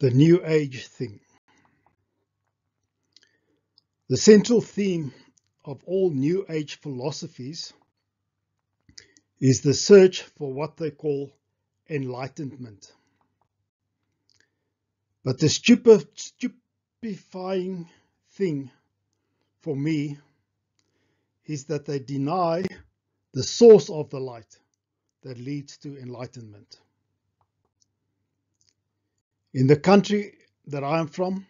The New Age thing. The central theme of all New Age philosophies is the search for what they call enlightenment. But the stupefying thing for me is that they deny the source of the light that leads to enlightenment. In the country that I am from,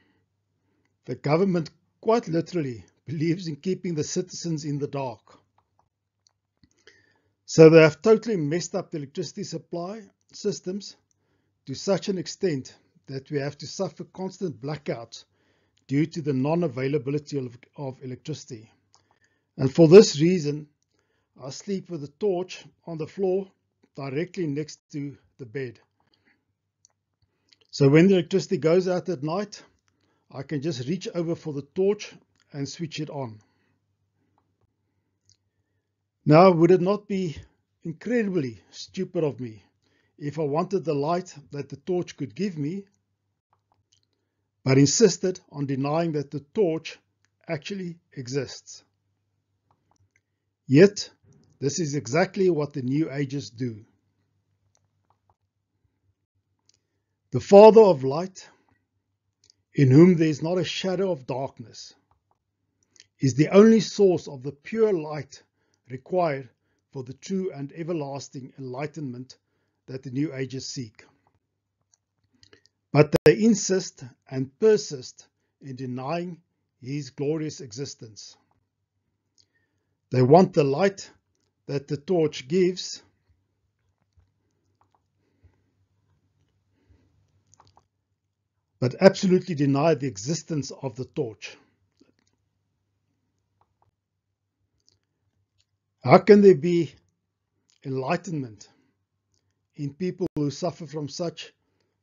the government quite literally believes in keeping the citizens in the dark. So they have totally messed up the electricity supply systems to such an extent that we have to suffer constant blackouts due to the non-availability of electricity. And for this reason, I sleep with a torch on the floor directly next to the bed. So when the electricity goes out at night, I can just reach over for the torch and switch it on. Now, would it not be incredibly stupid of me if I wanted the light that the torch could give me, but insisted on denying that the torch actually exists? Yet, this is exactly what the New Agers do. The Father of light, in whom there is not a shadow of darkness, is the only source of the pure light required for the true and everlasting enlightenment that the New Agers seek. But they insist and persist in denying his glorious existence. They want the light that the torch gives, but absolutely deny the existence of the torch. How can there be enlightenment in people who suffer from such,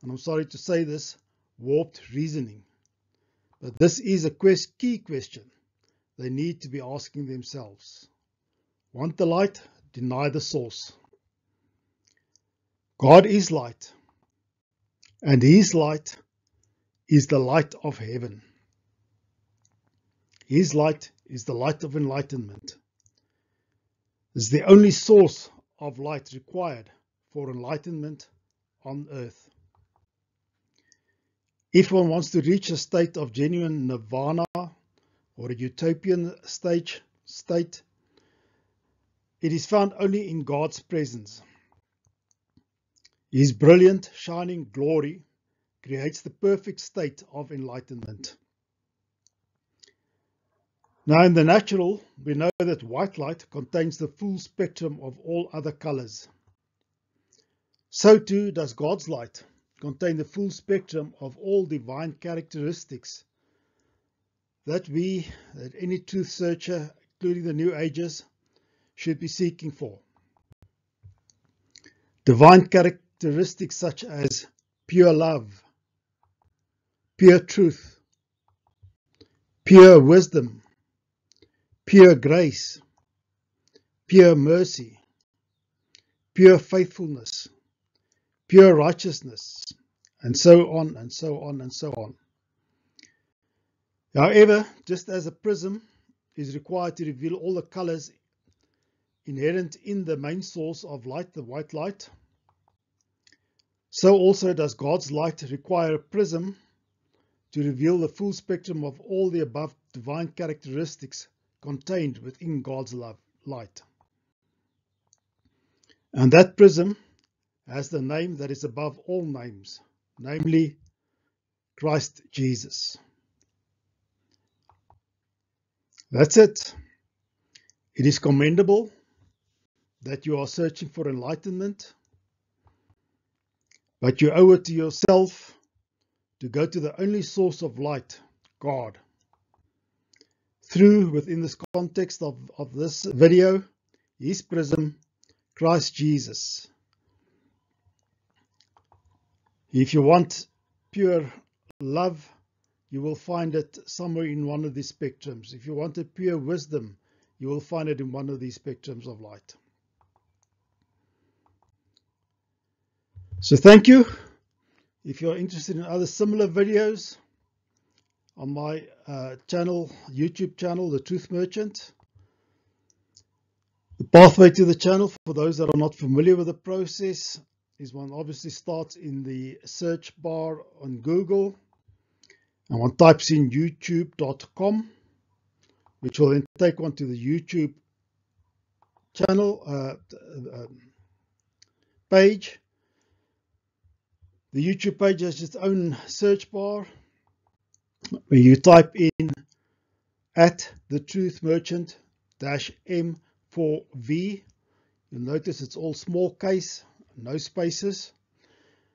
and I'm sorry to say this, warped reasoning? But this is a key question they need to be asking themselves. Want the light? Deny the source. God is light, and his light is the light of heaven. His light is the light of enlightenment. It's the only source of light required for enlightenment on earth. If one wants to reach a state of genuine nirvana or a utopian state, it is found only in God's presence. His brilliant, shining glory creates the perfect state of enlightenment. Now, in the natural, we know that white light contains the full spectrum of all other colors. So too does God's light contain the full spectrum of all divine characteristics that any truth searcher, including the New Agers, should be seeking for. Divine characteristics such as pure love, pure truth, pure wisdom, pure grace, pure mercy, pure faithfulness, pure righteousness, and so on and so on and so on. However, just as a prism is required to reveal all the colors inherent in the main source of light, the white light, so also does God's light require a prism to reveal the full spectrum of all the above divine characteristics contained within God's light. And that prism has the name that is above all names, namely Christ Jesus. That's it. It is commendable that you are searching for enlightenment, but you owe it to yourself to go to the only source of light, God. Within this context of this video, his prism, Christ Jesus. If you want pure love, you will find it somewhere in one of these spectrums. If you wanted pure wisdom, you will find it in one of these spectrums of light. So thank you. If you're interested in other similar videos on my YouTube channel, The Truth Merchant, the pathway to the channel, for those that are not familiar with the process, is one obviously starts in the search bar on Google, and one types in youtube.com, which will then take one to the YouTube channel page. The YouTube page has its own search bar where you type in at the Truth Merchant -M4V. You'll notice it's all small case, no spaces.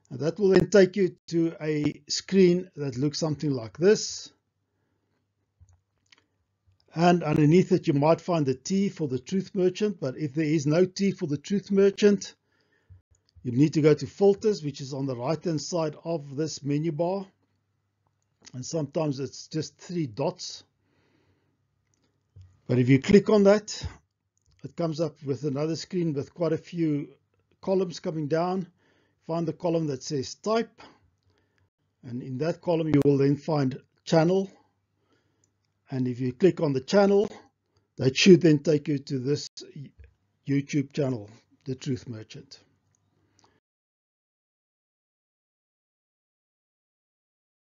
And that will then take you to a screen that looks something like this. And underneath it, you might find the T for the Truth Merchant. But if there is no T for the Truth Merchant, you need to go to Filters, which is on the right-hand side of this menu bar. And sometimes it's just 3 dots. But if you click on that, it comes up with another screen with quite a few columns coming down. Find the column that says Type. And in that column, you will then find Channel. And if you click on the channel, that should then take you to this YouTube channel, The Truth Merchant.